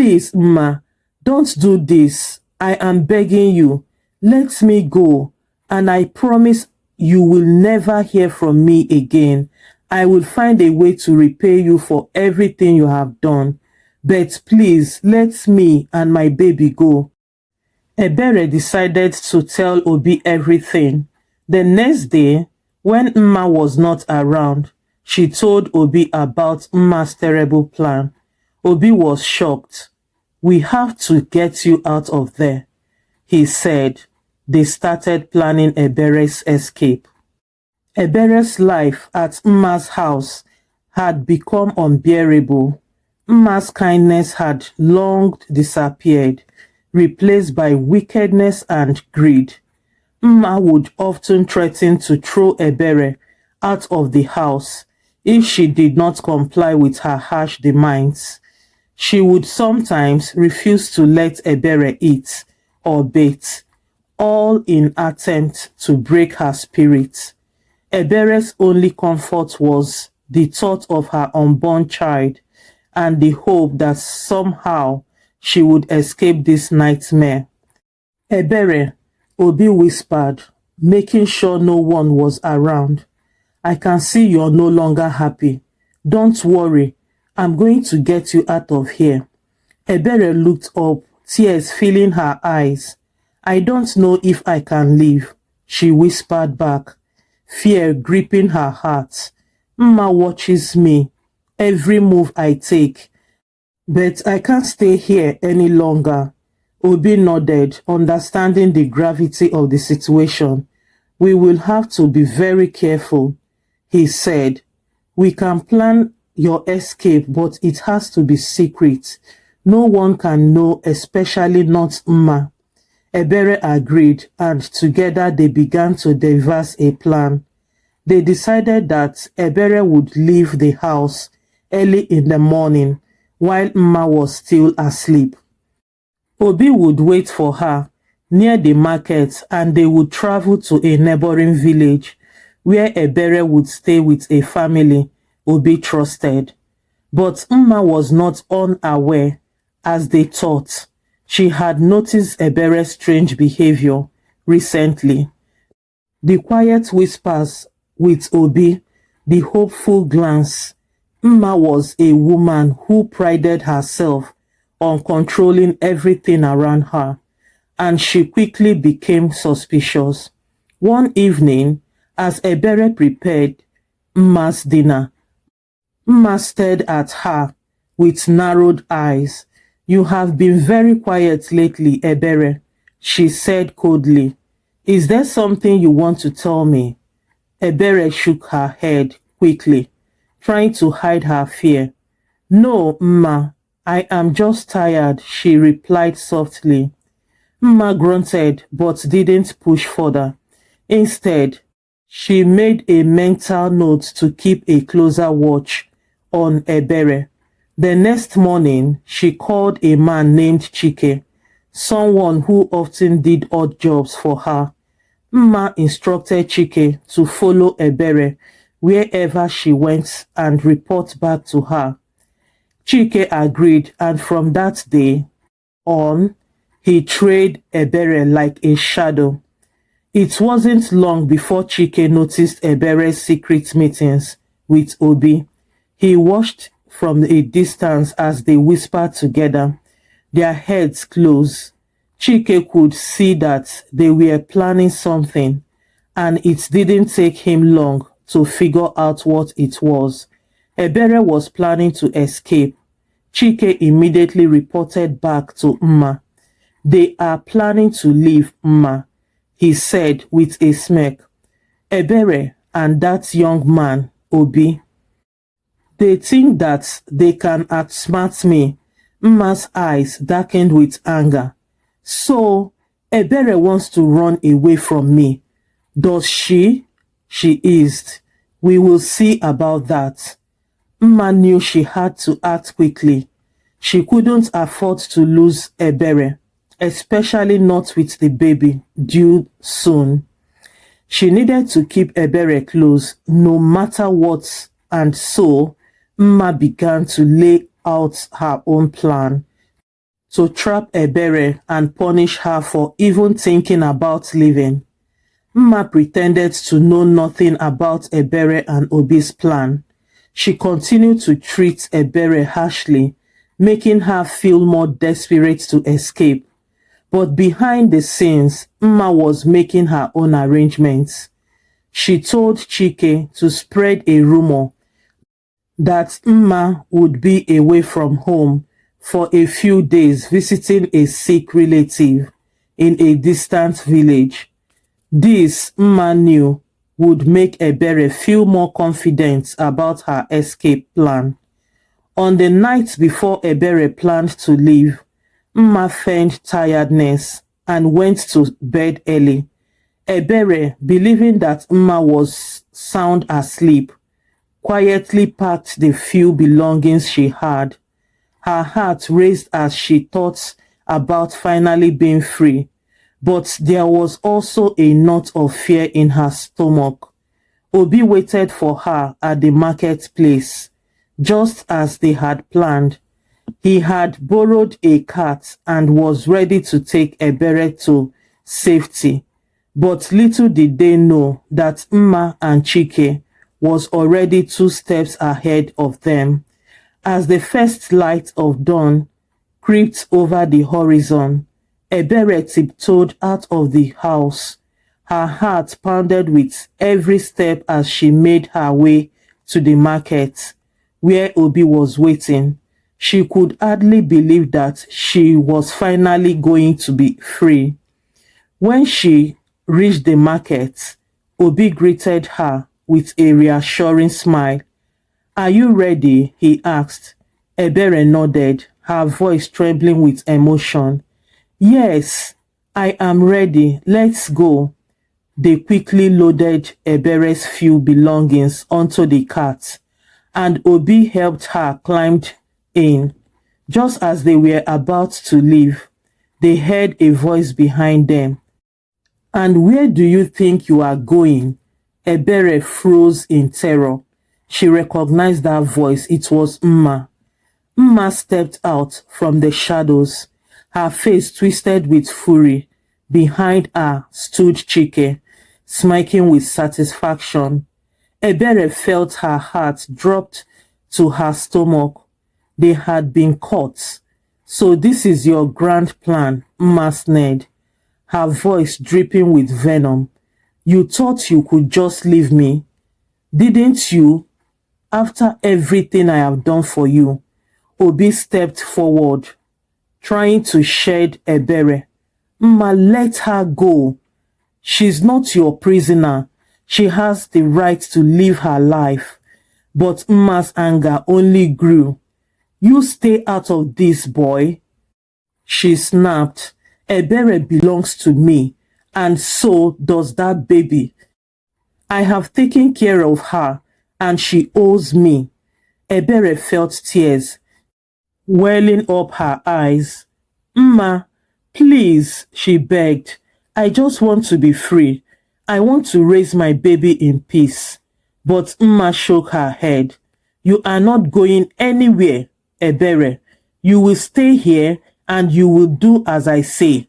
Please, Ma, don't do this. I am begging you. Let me go, and I promise you will never hear from me again. I will find a way to repay you for everything you have done. But please, let me and my baby go. Ebere decided to tell Obie everything. The next day, when Mma was not around, she told Obie about Mma's terrible plan. Obie was shocked. We have to get you out of there, he said. They started planning Ebere's escape. Ebere's life at Mma's house had become unbearable. Mma's kindness had long disappeared, replaced by wickedness and greed. Mma would often threaten to throw Ebere out of the house if she did not comply with her harsh demands. She would sometimes refuse to let Ebere eat or bathe, all in attempt to break her spirit. Ebere's only comfort was the thought of her unborn child and the hope that somehow she would escape this nightmare. Ebere, Obie whispered, making sure no one was around. I can see you're no longer happy. Don't worry, I'm going to get you out of here. Ebere looked up, tears filling her eyes. I don't know if I can leave, she whispered back, fear gripping her heart. Mma watches me, every move I take, but I can't stay here any longer. Obie nodded, understanding the gravity of the situation. We will have to be very careful, he said. We can plan your escape, but it has to be secret. No one can know, especially not Mma. Ebere agreed, and together they began to devise a plan. They decided that Ebere would leave the house early in the morning while Mma was still asleep. Obie would wait for her near the market, and they would travel to a neighboring village where Ebere would stay with a family Obie trusted. But Mma was not unaware, as they thought. She had noticed Ebere's strange behavior recently. The quiet whispers with Obie, the hopeful glance. Mma was a woman who prided herself on controlling everything around her, and she quickly became suspicious. One evening, as Ebere prepared Mma's dinner, Mma stared at her with narrowed eyes. You have been very quiet lately, Ebere, she said coldly. Is there something you want to tell me? Ebere shook her head quickly, trying to hide her fear. No, Mma, I am just tired, she replied softly. Mma grunted but didn't push further. Instead, she made a mental note to keep a closer watch on Ebere. The next morning, she called a man named Chike, someone who often did odd jobs for her. Mma instructed Chike to follow Ebere wherever she went and report back to her. Chike agreed, and from that day on, he trailed Ebere like a shadow. It wasn't long before Chike noticed Ebere's secret meetings with Obie. He watched from a distance as they whispered together, their heads close. Chike could see that they were planning something, and it didn't take him long to figure out what it was. Ebere was planning to escape. Chike immediately reported back to Mma. They are planning to leave, Mma, he said with a smirk. Ebere and that young man, Obie. They think that they can outsmart me. Mma's eyes darkened with anger. So, Ebere wants to run away from me. Does she? She is. We will see about that. Mma knew she had to act quickly. She couldn't afford to lose Ebere, especially not with the baby due soon. She needed to keep Ebere close no matter what, and so Mma began to lay out her own plan. to trap Ebere and punish her for even thinking about leaving. Mma pretended to know nothing about Ebere and Obie's plan. She continued to treat Ebere harshly, making her feel more desperate to escape. But behind the scenes, Mma was making her own arrangements. She told Chike to spread a rumor that Mma would be away from home for a few days visiting a sick relative in a distant village. This, Mma knew, would make Ebere feel more confident about her escape plan. On the night before Ebere planned to leave, Mma feigned tiredness and went to bed early. Ebere, believing that Mma was sound asleep, quietly packed the few belongings she had. Her heart raced as she thought about finally being free, but there was also a knot of fear in her stomach. Obie waited for her at the marketplace, just as they had planned. He had borrowed a cart and was ready to take Ebere to safety. But little did they know that Mma and Chike was already 2 steps ahead of them. As the first light of dawn crept over the horizon, Ebere tiptoed out of the house. Her heart pounded with every step as she made her way to the market, where Obie was waiting. She could hardly believe that she was finally going to be free. When she reached the market, Obie greeted her with a reassuring smile. "Are you ready?" he asked. Ebere nodded, her voice trembling with emotion. "Yes, I am ready. Let's go." They quickly loaded Ebere's few belongings onto the cart, and Obie helped her climb in. Just as they were about to leave, they heard a voice behind them. "And where do you think you are going?" Ebere froze in terror. She recognized that voice. It was Mma. Mma stepped out from the shadows, her face twisted with fury. Behind her stood Chike, smirking with satisfaction. Ebere felt her heart dropped to her stomach. They had been caught. "So this is your grand plan," Mma sneered, her voice dripping with venom. "You thought you could just leave me, didn't you? After everything I have done for you." Obie stepped forward, trying to shed Ebere. "Mma, let her go. She's not your prisoner. She has the right to live her life." But Mma's anger only grew. "You stay out of this, boy," she snapped. "Ebere belongs to me, and so does that baby. I have taken care of her, and she owes me." Ebere felt tears welling up her eyes. "Mma, please," she begged. "I just want to be free. I want to raise my baby in peace." But Mma shook her head. "You are not going anywhere, Ebere. You will stay here and you will do as I say.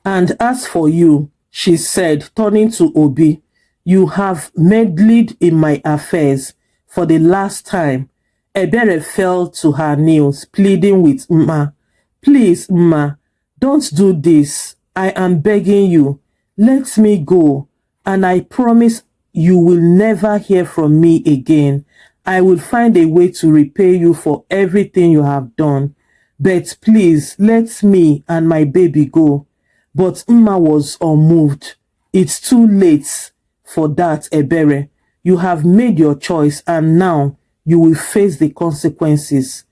And as for you," she said, turning to Obie, "you have meddled in my affairs for the last time." Ebere fell to her knees, pleading with Mma. "Please, Mma, don't do this. I am begging you. Let me go, and I promise you will never hear from me again. I will find a way to repay you for everything you have done. But please, let me and my baby go." But Mma was unmoved. "It's too late for that, Ebere. You have made your choice, and now you will face the consequences."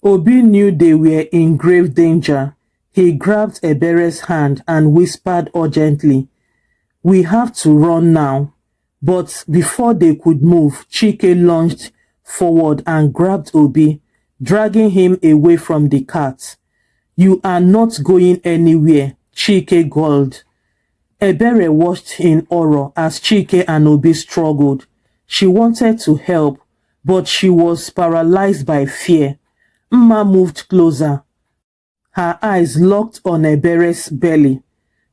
Obie knew they were in grave danger. He grabbed Ebere's hand and whispered urgently, "We have to run now." But before they could move, Chike lunged forward and grabbed Obie, dragging him away from the cart. "You are not going anywhere," Chike growled. Ebere watched in horror as Chike and Obie struggled. She wanted to help, but she was paralyzed by fear. Mma moved closer, her eyes locked on Ebere's belly.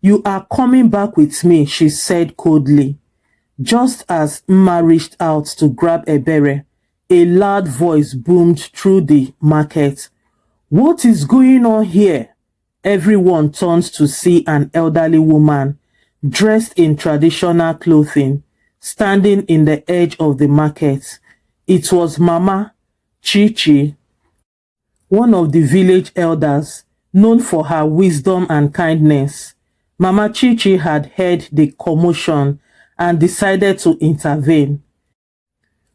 "You are coming back with me," she said coldly. Just as Mma reached out to grab Ebere, a loud voice boomed through the market. "What is going on here?" Everyone turned to see an elderly woman dressed in traditional clothing standing in the edge of the market. It was Mama Chichi, one of the village elders, known for her wisdom and kindness. Mama Chichi had heard the commotion and decided to intervene.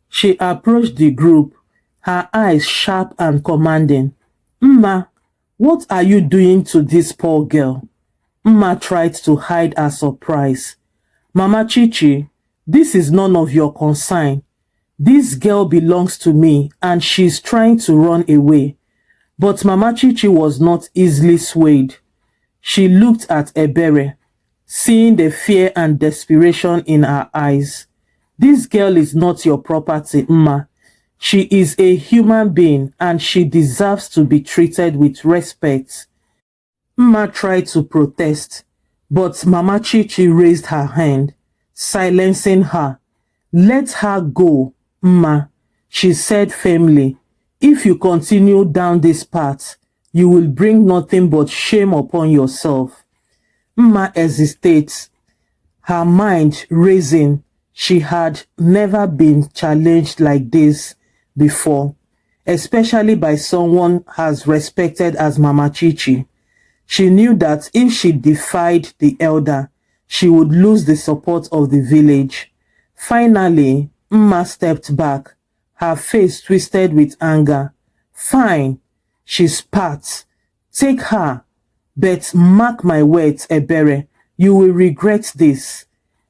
She approached the group, her eyes sharp and commanding. "Mma, what are you doing to this poor girl?" Mma tried to hide her surprise. "Mama Chichi, this is none of your concern. This girl belongs to me and she's trying to run away." But Mama Chichi was not easily swayed. She looked at Ebere, seeing the fear and desperation in her eyes. "This girl is not your property, Mma. She is a human being and she deserves to be treated with respect." Mma tried to protest, but Mama Chichi raised her hand, silencing her. "Let her go, Mma," she said firmly. "If you continue down this path, you will bring nothing but shame upon yourself." Mma hesitates, her mind racing. She had never been challenged like this before, especially by someone as respected as Mama Chichi. She knew that if she defied the elder, she would lose the support of the village. Finally, Mma stepped back, her face twisted with anger. "Fine," she spat. "Take her. But mark my words, Ebere, you will regret this."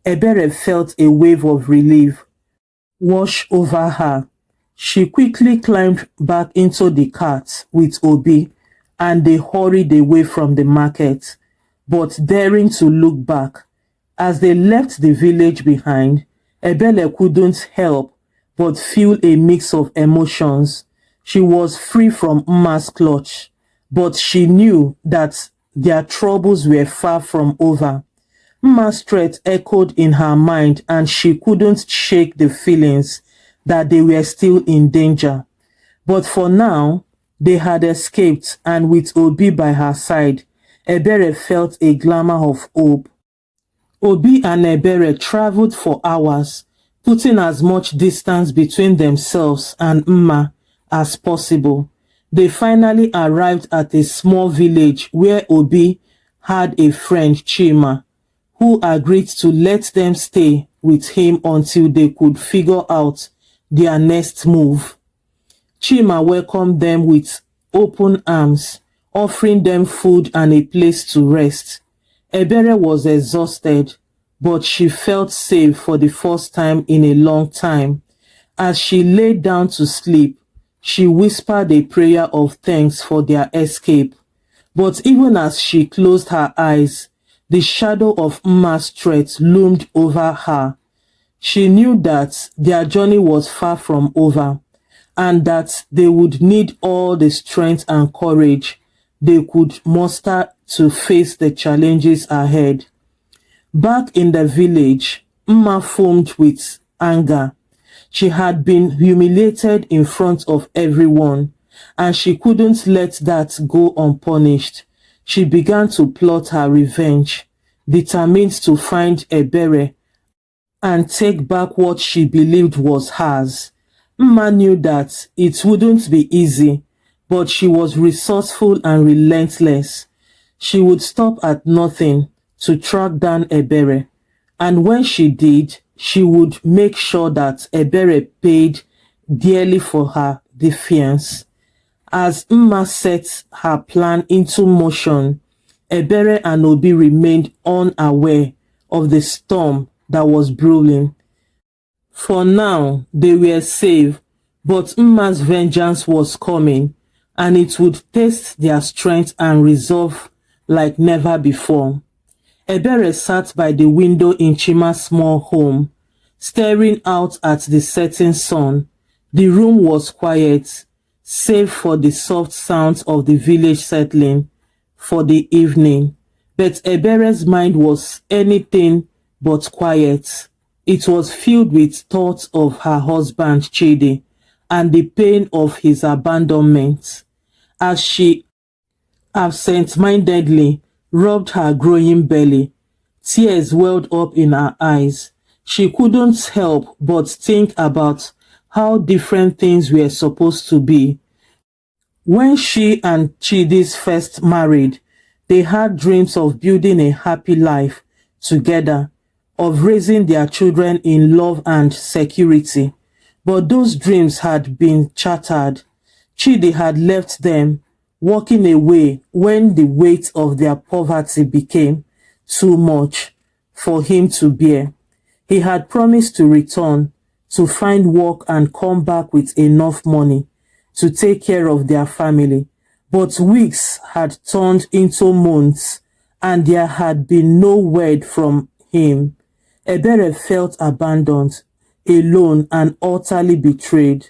Ebere felt a wave of relief wash over her. She quickly climbed back into the cart with Obie, and they hurried away from the market, but daring to look back. As they left the village behind, Ebere couldn't help but feel a mix of emotions. She was free from Mma's clutch, but she knew that their troubles were far from over. Mma's threat echoed in her mind and she couldn't shake the feelings that they were still in danger. But for now, they had escaped, and with Obie by her side, Ebere felt a glimmer of hope. Obie and Ebere traveled for hours, putting as much distance between themselves and Mma as possible. They finally arrived at a small village where Obie had a friend, Chima, who agreed to let them stay with him until they could figure out their next move. Chima welcomed them with open arms, offering them food and a place to rest. Ebere was exhausted, but she felt safe for the first time in a long time. As she lay down to sleep, she whispered a prayer of thanks for their escape. But even as she closed her eyes, the shadow of Mma's threat loomed over her. She knew that their journey was far from over, and that they would need all the strength and courage they could muster to face the challenges ahead. Back in the village, Mma foamed with anger. She had been humiliated in front of everyone, and she couldn't let that go unpunished. She began to plot her revenge, determined to find Ebere and take back what she believed was hers. Mma knew that it wouldn't be easy, but she was resourceful and relentless. She would stop at nothing to track down Ebere, and when she did, she would make sure that Ebere paid dearly for her defiance. As Mma set her plan into motion, Ebere and Obie remained unaware of the storm that was brewing. For now, they were safe, but Mma's vengeance was coming, and it would test their strength and resolve like never before. Ebere sat by the window in Chima's small home, staring out at the setting sun. The room was quiet, save for the soft sounds of the village settling. for the evening. But Ebere's mind was anything but quiet. It was filled with thoughts of her husband Chidi and the pain of his abandonment. As she absent-mindedly rubbed her growing belly, tears welled up in her eyes. She couldn't help but think about how different things were supposed to be. When she and Chidis first married, they had dreams of building a happy life together, of raising their children in love and security. But those dreams had been shattered. Chidi had left them, walking away when the weight of their poverty became too much for him to bear. He had promised to return, to find work and come back with enough money to take care of their family. But weeks had turned into months, and there had been no word from him. Ebere felt abandoned, alone, and utterly betrayed.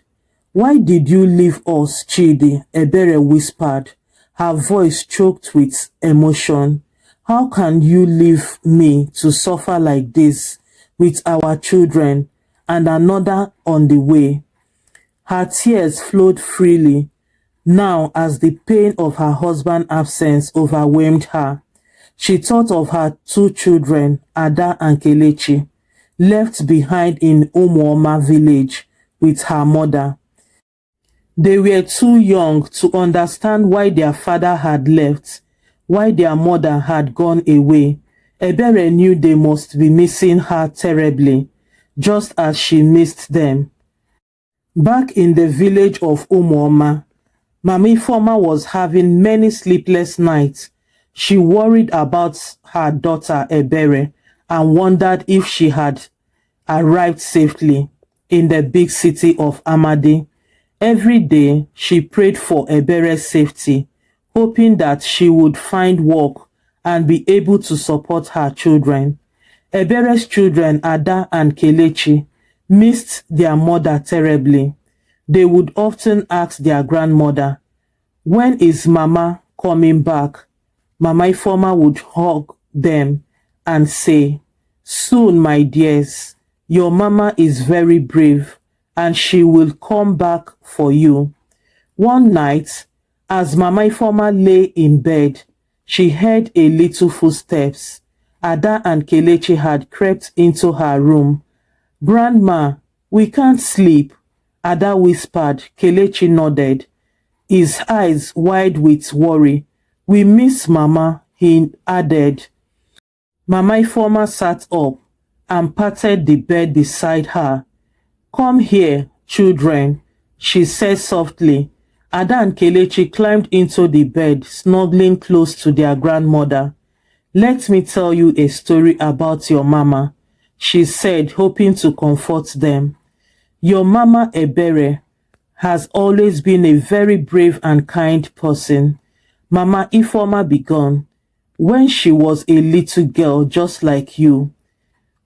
"Why did you leave us, Chidi?" Ebere whispered, her voice choked with emotion. "How can you leave me to suffer like this with our children and another on the way?" Her tears flowed freely now as the pain of her husband's absence overwhelmed her. She thought of her two children, Ada and Kelechi, left behind in Umuoma village with her mother. They were too young to understand why their father had left, why their mother had gone away. Ebere knew they must be missing her terribly, just as she missed them. Back in the village of Umuoma, Mami Foma was having many sleepless nights. She worried about her daughter Ebere and wondered if she had arrived safely in the big city of Amadi. Every day she prayed for Ebere's safety, hoping that she would find work and be able to support her children. Ebere's children, Ada and Kelechi, missed their mother terribly. They would often ask their grandmother, "When is Mama coming back?" Mama Ifoma would hug them and say, "Soon, my dears, your mama is very brave and she will come back for you." One night, as Mama Ifoma lay in bed, she heard a little footsteps. Ada and Kelechi had crept into her room. "Grandma, we can't sleep," Ada whispered. Kelechi nodded, his eyes wide with worry. "We miss Mama," he added. Mama Ifoma sat up and patted the bed beside her. "Come here, children," she said softly. Ada and Kelechi climbed into the bed, snuggling close to their grandmother. "Let me tell you a story about your mama," she said, hoping to comfort them. "Your mama Ebere has always been a very brave and kind person." Mama Ifoma began. "When she was a little girl just like you,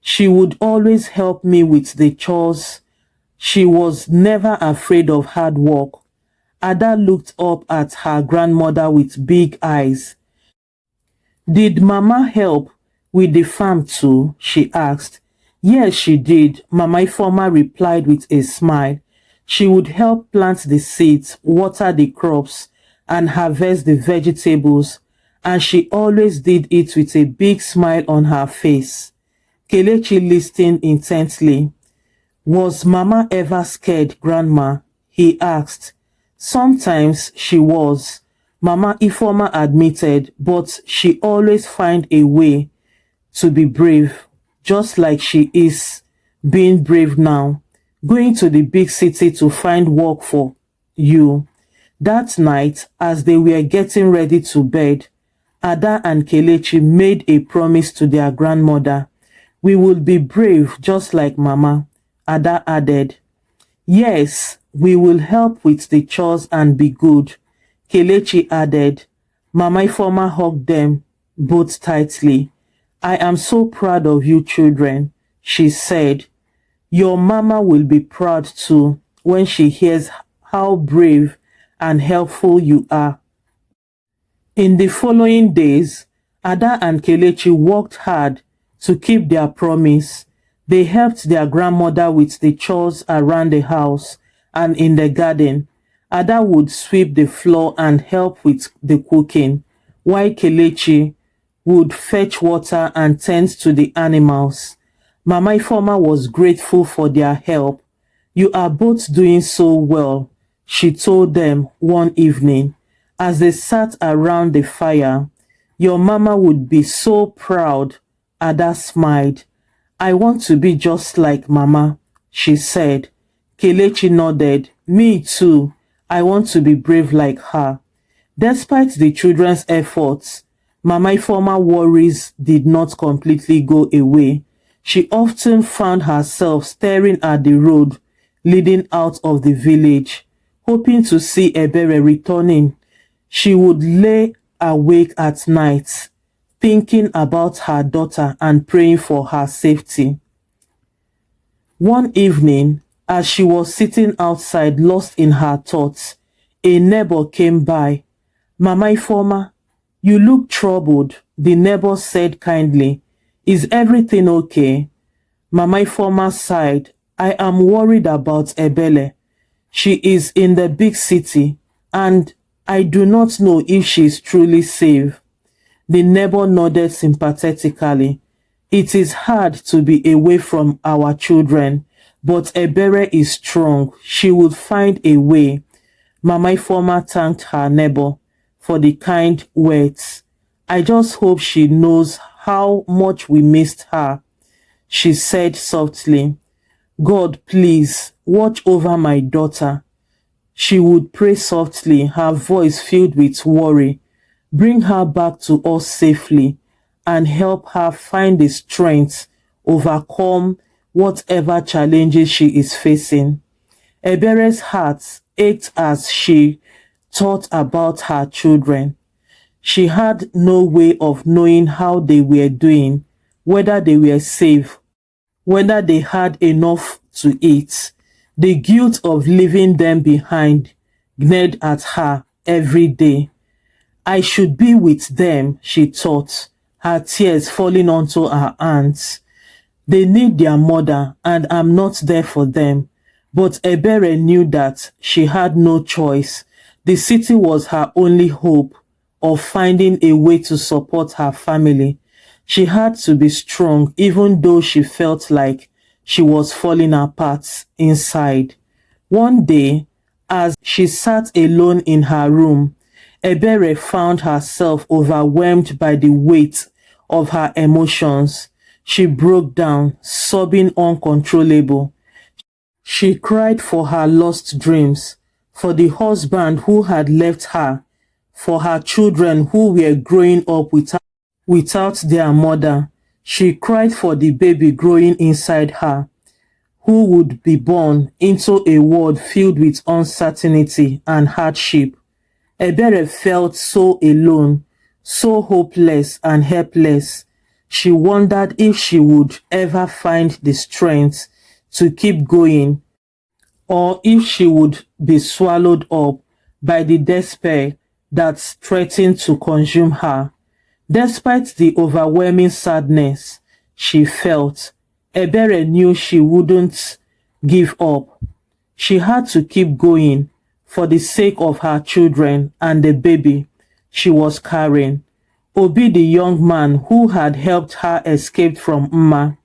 she would always help me with the chores. She was never afraid of hard work." Ada looked up at her grandmother with big eyes. "Did Mama help with the farm too?" she asked. "Yes, she did," Mama Ifoma replied with a smile. "She would help plant the seeds, water the crops, and harvest the vegetables, and she always did it with a big smile on her face." Kelechi listened intently. "Was Mama ever scared, Grandma?" he asked. "Sometimes she was," Mama Ifoma admitted, "but she always find a way to be brave, just like she is being brave now, going to the big city to find work for you." That night, as they were getting ready to bed, Ada and Kelechi made a promise to their grandmother. "We will be brave just like Mama," Ada added. "Yes, we will help with the chores and be good," Kelechi added. Mama Ifoma hugged them both tightly. "I am so proud of you children," she said. "Your mama will be proud too when she hears how brave and helpful you are." In the following days, Ada and Kelechi worked hard to keep their promise. They helped their grandmother with the chores around the house and in the garden. Ada would sweep the floor and help with the cooking, while Kelechi would fetch water and tend to the animals. Mama Ifeoma was grateful for their help. "You are both doing so well," she told them one evening as they sat around the fire. "Your mama would be so proud." Ada smiled. "I want to be just like Mama," she said. Kelechi nodded. "Me too. I want to be brave like her." Despite the children's efforts, Mama Ifeoma worries did not completely go away. She often found herself staring at the road leading out of the village, hoping to see Ebere returning. She would lay awake at night, thinking about her daughter and praying for her safety. One evening, as she was sitting outside lost in her thoughts, a neighbor came by. "Mama Ifeoma, you look troubled," the neighbor said kindly. "Is everything okay?" Mama Ifeoma sighed. "I am worried about Ebele. She is in the big city, and I do not know if she is truly safe." The neighbor nodded sympathetically. "It is hard to be away from our children, but Ebere is strong. She will find a way." Mama Ifeoma thanked her neighbor for the kind words. "I just hope she knows how much we missed her," she said softly. "God, please, watch over my daughter." She would pray softly, her voice filled with worry. "Bring her back to us safely and help her find the strength overcome whatever challenges she is facing." Ebere's heart ached as she thought about her children. She had no way of knowing how they were doing, whether they were safe, whether they had enough to eat. The guilt of leaving them behind gnawed at her every day. "I should be with them," she thought, her tears falling onto her hands. "They need their mother, and I'm not there for them." But Ebere knew that she had no choice. The city was her only hope of finding a way to support her family. She had to be strong, even though she felt like she was falling apart inside. One day, as she sat alone in her room, Ebere found herself overwhelmed by the weight of her emotions. She broke down, sobbing uncontrollable. She cried for her lost dreams, for the husband who had left her, for her children who were growing up without their mother. She cried for the baby growing inside her, who would be born into a world filled with uncertainty and hardship. Ebere felt so alone, so hopeless and helpless. She wondered if she would ever find the strength to keep going, or if she would be swallowed up by the despair that threatened to consume her. Despite the overwhelming sadness she felt, Ebere knew she wouldn't give up. She had to keep going for the sake of her children and the baby she was carrying. Obie, the young man who had helped her escape from Mma,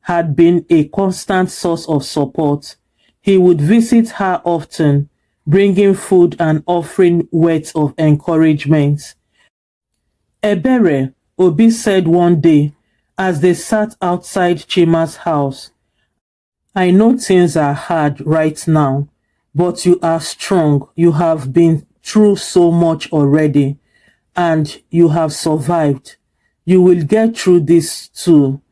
had been a constant source of support. He would visit her often, bringing food and offering words of encouragement. "Ebere," Obie said one day as they sat outside Chima's house, "I know things are hard right now, but you are strong. You have been through so much already, and you have survived. You will get through this too."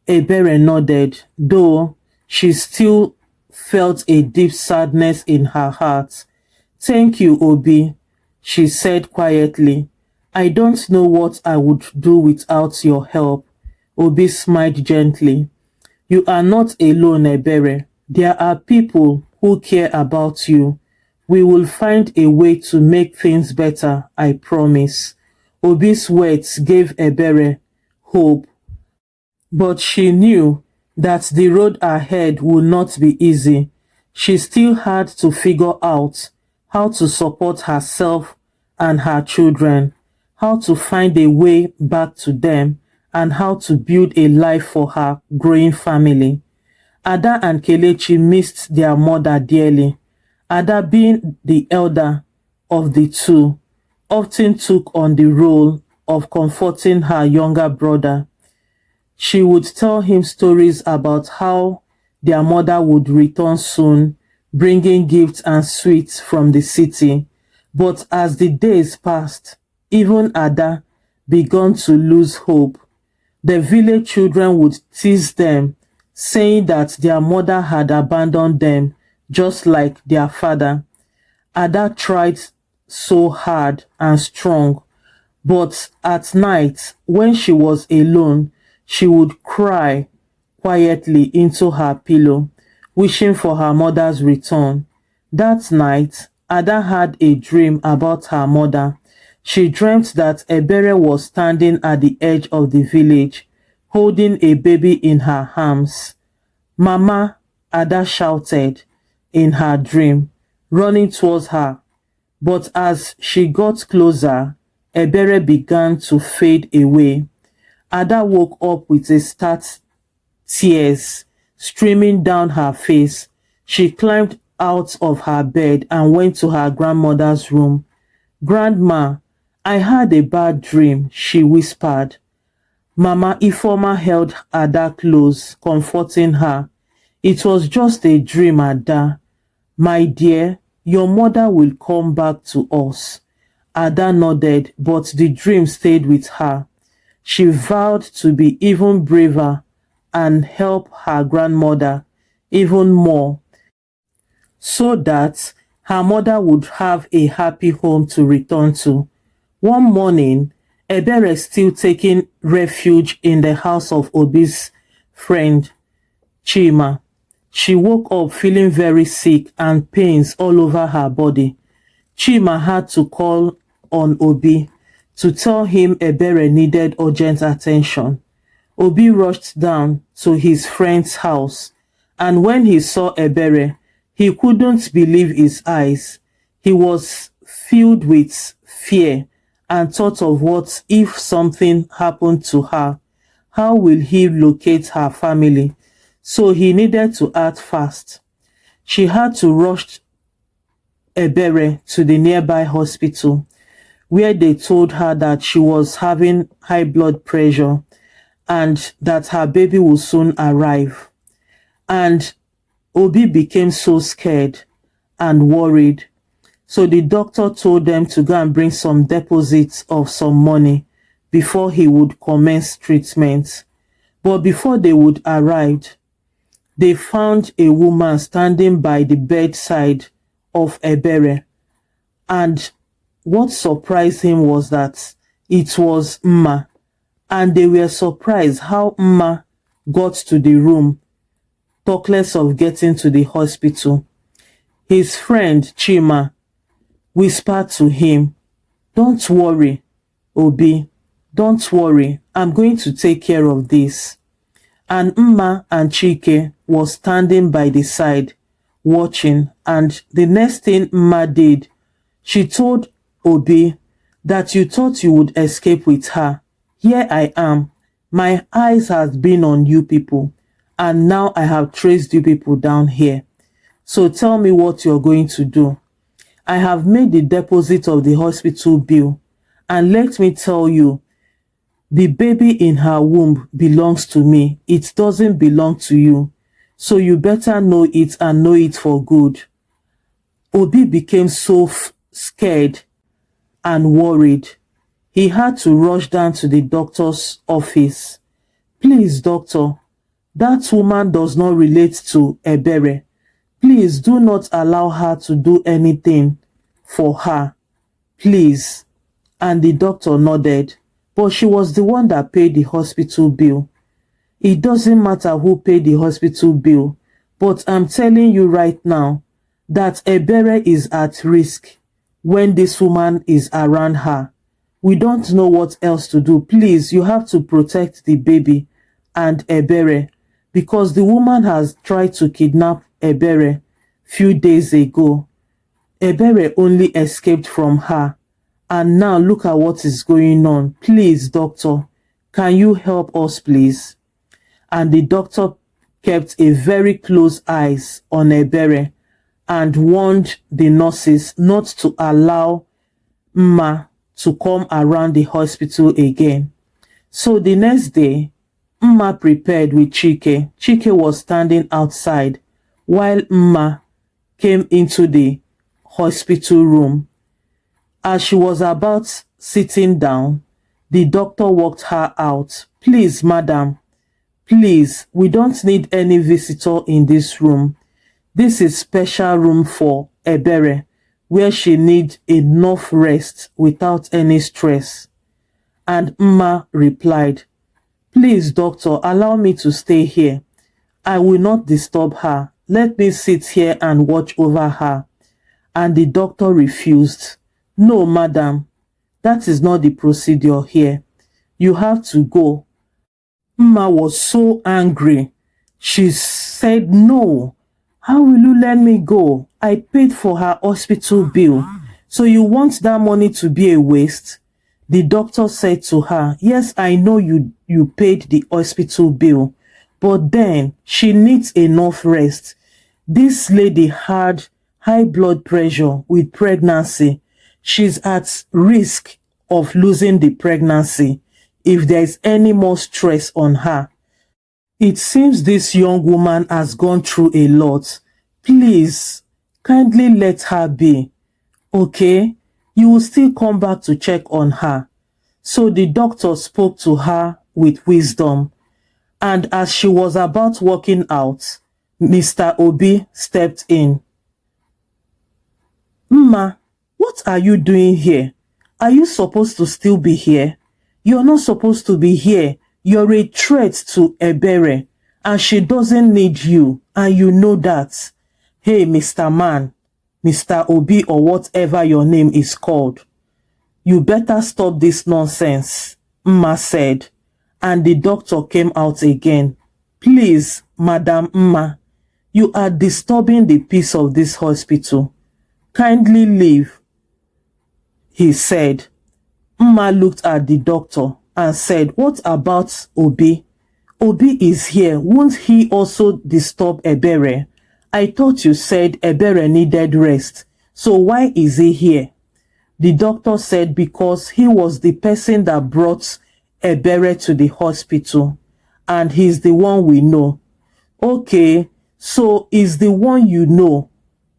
Ebere nodded, though she still felt a deep sadness in her heart. "Thank you, Obie," she said quietly. "I don't know what I would do without your help." Obie smiled gently. "You are not alone, Ebere. There are people who care about you. We will find a way to make things better, I promise." Obie's words gave Ebere hope, but she knew that the road ahead would not be easy. She still had to figure out how to support herself and her children, how to find a way back to them, and how to build a life for her growing family. Ada and Kelechi missed their mother dearly. Ada, being the elder of the two, often took on the role of comforting her younger brother. She would tell him stories about how their mother would return soon, bringing gifts and sweets from the city. But as the days passed, even Ada began to lose hope. The village children would tease them, saying that their mother had abandoned them, just like their father. Ada tried so hard and strong, but at night, when she was alone, she would cry quietly into her pillow, wishing for her mother's return. That night, Ada had a dream about her mother. She dreamt that Ebere was standing at the edge of the village, holding a baby in her arms. "Mama," Ada shouted in her dream, running towards her. But as she got closer, Ebere began to fade away. Ada woke up with a start, tears streaming down her face. She climbed out of her bed and went to her grandmother's room. "Grandma, I had a bad dream," she whispered. Mama Ifoma held Ada close, comforting her. "It was just a dream, Ada. My dear, your mother will come back to us." Ada nodded, but the dream stayed with her. She vowed to be even braver and help her grandmother even more, so that her mother would have a happy home to return to. One morning, Ebere, still taking refuge in the house of Obie's friend Chima, she woke up feeling very sick and pains all over her body. Chima had to call on Obie to tell him Ebere needed urgent attention. Obie rushed down to his friend's house, and when he saw Ebere, he couldn't believe his eyes. He was filled with fear and thought of what if something happened to her. How will he locate her family? So he needed to act fast. She had to rush Ebere to the nearby hospital, where they told her that she was having high blood pressure and that her baby will soon arrive. And Obie became so scared and worried. So the doctor told them to go and bring some deposits of some money before he would commence treatment. But before they would arrive, they found a woman standing by the bedside of Ebere. And what surprised him was that it was Mma. And they were surprised how Mma got to the room, talk less of getting to the hospital. His friend Chima whispered to him, "Don't worry, Obie, don't worry, I'm going to take care of this." And Mma and Chike was standing by the side, watching, and the next thing Mma did, she told Obie that you thought you would escape with her. Here I am. My eyes have been on you people, and now I have traced you people down here. So tell me what you're going to do. I have made the deposit of the hospital bill, and let me tell you, the baby in her womb belongs to me. It doesn't belong to you. So you better know it and know it for good. Obie became so scared and worried. He had to rush down to the doctor's office. "Please, doctor, that woman does not relate to Ebere. Please do not allow her to do anything for her. Please." And the doctor nodded. But she was the one that paid the hospital bill. It doesn't matter who paid the hospital bill, but I'm telling you right now that Ebere is at risk when this woman is around her. We don't know what else to do. Please, you have to protect the baby and Ebere, because the woman has tried to kidnap Ebere few days ago. Ebere only escaped from her, and now look at what is going on. Please, doctor, can you help us, please? And the doctor kept a very close eyes on Ebere and warned the nurses not to allow Mma to come around the hospital again. So the next day, Mma prepared with Chike. Chike was standing outside while Mma came into the hospital room. As she was about sitting down, the doctor walked her out. Please, madam, please, we don't need any visitor in this room. This is special room for Ebere, where she needs enough rest without any stress. And Mma replied, please, doctor, allow me to stay here. I will not disturb her. Let me sit here and watch over her. And the doctor refused. No, madam, that is not the procedure here. You have to go. Mma was so angry. She said, no, how will you let me go? I paid for her hospital bill. So you want that money to be a waste? The doctor said to her, yes, I know you paid the hospital bill, but then she needs enough rest. This lady had high blood pressure with pregnancy. She's at risk of losing the pregnancy if there is any more stress on her. It seems this young woman has gone through a lot. Please, kindly let her be. Okay? You will still come back to check on her. So the doctor spoke to her with wisdom. And as she was about walking out, Mr. Obie stepped in. Mma, what are you doing here? Are you supposed to still be here? You're not supposed to be here. You're a threat to Ebere, and she doesn't need you, and you know that. Hey, Mr. Man, Mr. Obie, or whatever your name is called, you better stop this nonsense, Mma said, and the doctor came out again. Please, Madam Mma, you are disturbing the peace of this hospital. Kindly leave, he said. Mma looked at the doctor and said, what about Obie? Obie is here. Won't he also disturb Ebere? I thought you said Ebere needed rest. So why is he here? The doctor said because he was the person that brought Ebere to the hospital, and he's the one we know. Okay, so is the one you know.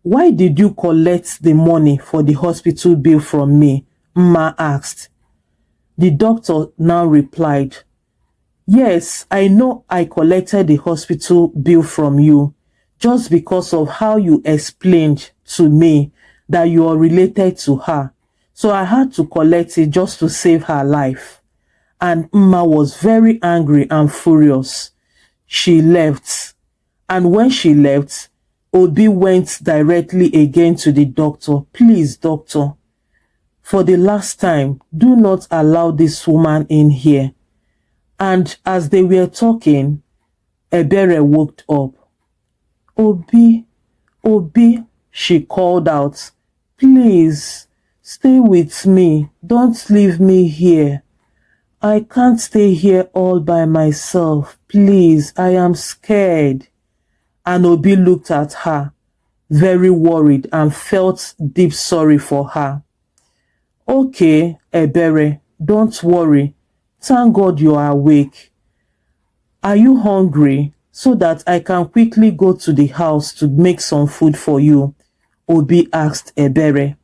Why did you collect the money for the hospital bill from me? Mma asked. The doctor now replied, yes, I know I collected the hospital bill from you just because of how you explained to me that you are related to her. So I had to collect it just to save her life. And Mma was very angry and furious. She left. And when she left, Obie went directly again to the doctor. Please, doctor, for the last time, do not allow this woman in here. And as they were talking, Ebere woke up. Obie, Obie, she called out, please, stay with me. Don't leave me here. I can't stay here all by myself. Please, I am scared. And Obie looked at her, very worried, and felt deep sorry for her. Okay, Ebere, don't worry. Thank God you are awake. Are you hungry so that I can quickly go to the house to make some food for you? Obie asked Ebere.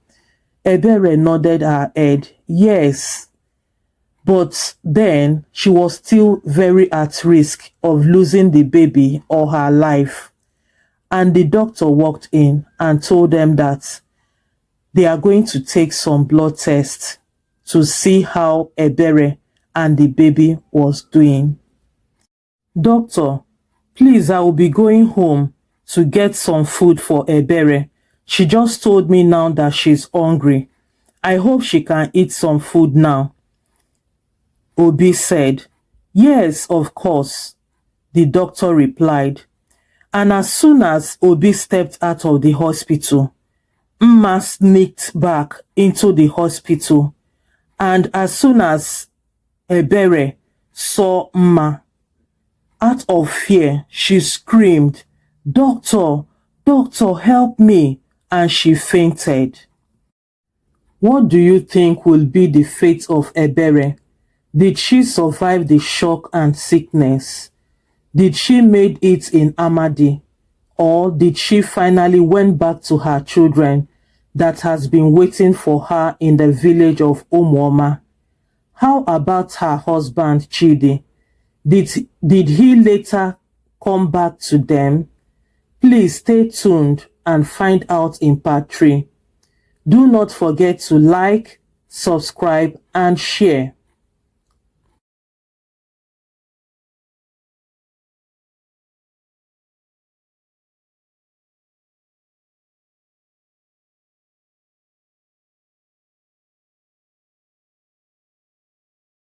Ebere nodded her head. Yes. But then she was still very at risk of losing the baby or her life. And the doctor walked in and told them that they are going to take some blood tests to see how Ebere and the baby was doing. Doctor, please, I will be going home to get some food for Ebere. She just told me now that she's hungry. I hope she can eat some food now, Obie said. Yes, of course, the doctor replied. And as soon as Obie stepped out of the hospital, Mma sneaked back into the hospital. And as soon as Ebere saw Mma, out of fear, she screamed, "Doctor, doctor, help me!" and she fainted. What do you think will be the fate of Ebere? Did she survive the shock and sickness? Did she made it in Amadi? Or did she finally went back to her children that has been waiting for her in the village of Umuoma? How about her husband Chidi? Did he later come back to them? Please stay tuned and find out in part 3. Do not forget to like, subscribe and share.